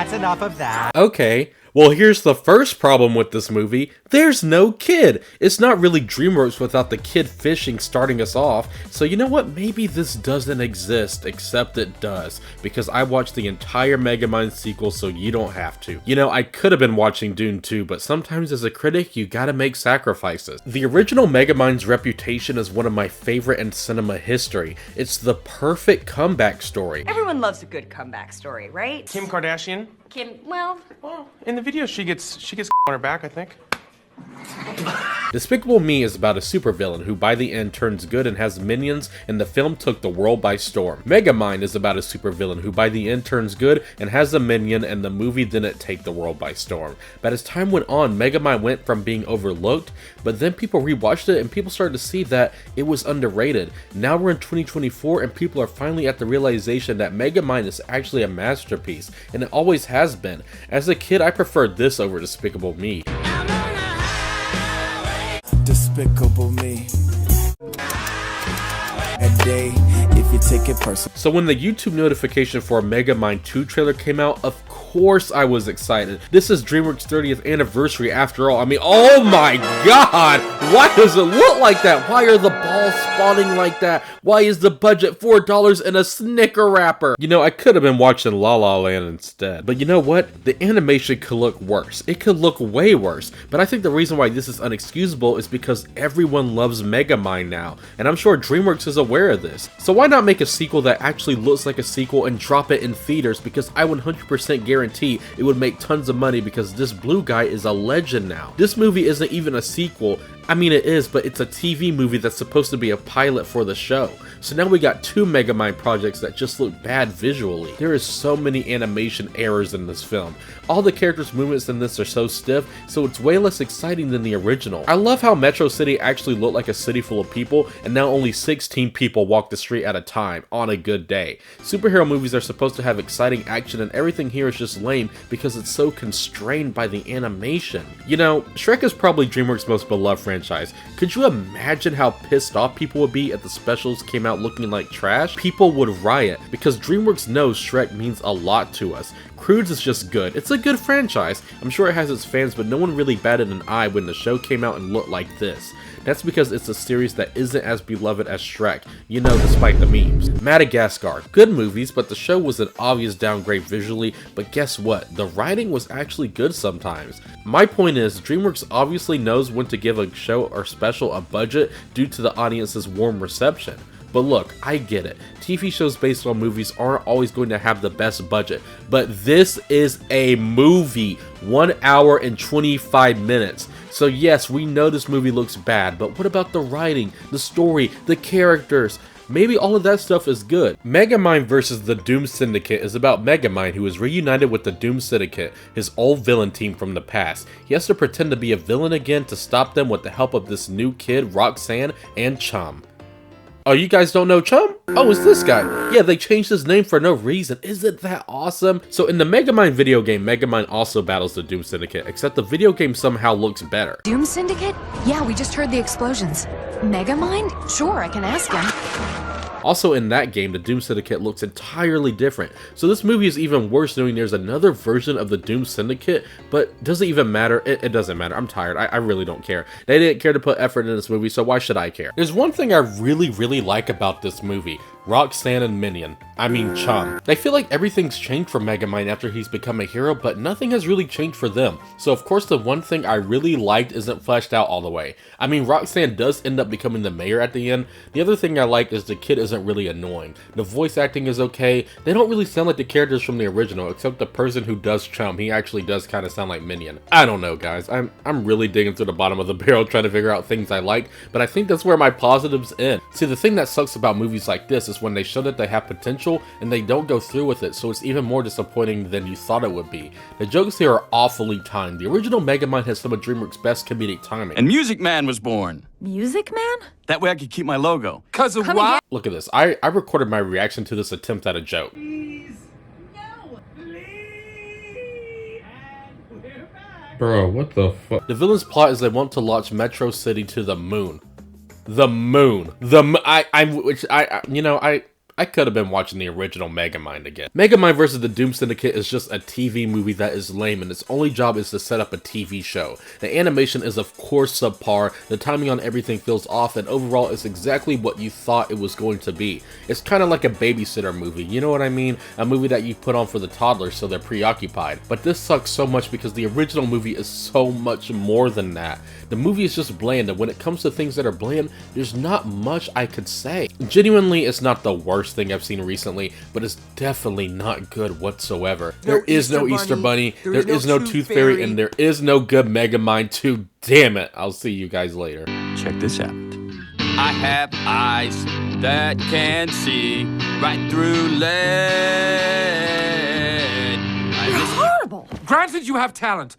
that's enough of that. Okay. Well, here's the first problem with this movie. There's no kid. It's not really DreamWorks without the kid fishing starting us off. So you know what? Maybe this doesn't exist, except it does. Because I watched the entire Megamind sequel, so you don't have to. You know, I could have been watching Dune 2, but sometimes as a critic, you gotta make sacrifices. The original Megamind's reputation is one of my favorite in cinema history. It's the perfect comeback story. Everyone loves a good comeback story, right? Kim Kardashian? Well, In the video, she gets on her back, I think. Despicable Me is about a supervillain who by the end turns good and has minions, and the film took the world by storm. Megamind is about a supervillain who by the end turns good and has a minion, and the movie didn't take the world by storm. But as time went on, Megamind went from being overlooked, but then people rewatched it and people started to see that it was underrated. Now we're in 2024 and people are finally at the realization that Megamind is actually a masterpiece, and it always has been. As a kid, I preferred this over Despicable Me. Despicable Me. A day, if you take it personal. So when the YouTube notification for a Megamind 2 trailer came out, of course I was excited. This is DreamWorks' 30th anniversary after all. I mean, oh my god! Why does it look like that? Why are the balls spawning like that? Why is the budget $4 and a Snicker wrapper? You know, I could have been watching La La Land instead. But you know what? The animation could look worse. It could look way worse. But I think the reason why this is unexcusable is because everyone loves Megamind now. And I'm sure DreamWorks is aware of this. So why not make a sequel that actually looks like a sequel and drop it in theaters? Because I 100% guarantee it would make tons of money because this blue guy is a legend now. This movie isn't even a sequel. I mean it is, but it's a TV movie that's supposed to be a pilot for the show. So now we got two Megamind projects that just look bad visually. There is so many animation errors in this film. All the characters' movements in this are so stiff, so it's way less exciting than the original. I love how Metro City actually looked like a city full of people, and now only 16 people walk the street at a time, on a good day. Superhero movies are supposed to have exciting action, and everything here is just lame because it's so constrained by the animation. You know, Shrek is probably DreamWorks' most beloved franchise. Could you imagine how pissed off people would be if the specials came out looking like trash? People would riot, because DreamWorks knows Shrek means a lot to us. Croods is just good. It's a good franchise. I'm sure it has its fans, but no one really batted an eye when the show came out and looked like this. That's because it's a series that isn't as beloved as Shrek, you know, despite the memes. Madagascar. Good movies, but the show was an obvious downgrade visually, but guess what? The writing was actually good sometimes. My point is, DreamWorks obviously knows when to give a show or special a budget due to the audience's warm reception. But look, I get it. TV shows based on movies aren't always going to have the best budget, but this is a movie, 1 hour and 25 minutes. So yes, we know this movie looks bad, but what about the writing, the story, the characters? Maybe all of that stuff is good. Megamind vs. the Doom Syndicate is about Megamind, who is reunited with the Doom Syndicate, his old villain team from the past. He has to pretend to be a villain again to stop them with the help of this new kid, Roxanne, and Chum. Oh, you guys don't know Chum? Oh, it's this guy. Yeah, they changed his name for no reason. Isn't that awesome? So in the Megamind video game, Megamind also battles the Doom Syndicate, except the video game somehow looks better. Doom Syndicate? Yeah, we just heard the explosions. Megamind? Sure, I can ask him. Also in that game, the Doom Syndicate looks entirely different. So this movie is even worse knowing there's another version of the Doom Syndicate, but does it even matter? It doesn't matter. I'm tired. I really don't care. They didn't care to put effort in this movie, so why should I care? There's one thing I really like about this movie. Roxanne and Minion. I mean Chum. I feel like everything's changed for Megamind after he's become a hero, but nothing has really changed for them. So of course the one thing I really liked isn't fleshed out all the way. I mean, Roxanne does end up becoming the mayor at the end. The other thing I like is the kid isn't really annoying. The voice acting is okay. They don't really sound like the characters from the original, except the person who does Chum. He actually does kind of sound like Minion. I don't know, guys. I'm really digging through the bottom of the barrel trying to figure out things I like, but I think that's where my positives end. See, the thing that sucks about movies like this is when they show that they have potential and they don't go through with it, so it's even more disappointing than you thought it would be. The jokes here are awfully timed. The original Megamind has some of DreamWorks' best comedic timing. And Music Man was born. Music Man? That way I could keep my logo. Cause of what? Look at this. I recorded my reaction to this attempt at a joke. Please. No. Please. And we're back. Bro, what the fuck? The villain's plot is they want to launch Metro City to the moon. The moon. I could have been watching the original Megamind again. Megamind vs. the Doom Syndicate is just a TV movie that is lame, and its only job is to set up a TV show. The animation is of course subpar, the timing on everything feels off, and overall it's exactly what you thought it was going to be. It's kind of like a babysitter movie, you know what I mean? A movie that you put on for the toddlers so they're preoccupied. But this sucks so much because the original movie is so much more than that. The movie is just bland, and when it comes to things that are bland, there's not much I could say. Genuinely, it's not the worst thing I've seen recently, but it's definitely not good whatsoever. There is no Easter Bunny, there is no Tooth Fairy, and there is no good Megamind 2. Damn it, I'll see you guys later. Check this out. I have eyes that can see right through lead. You're horrible. Granted, you have talent,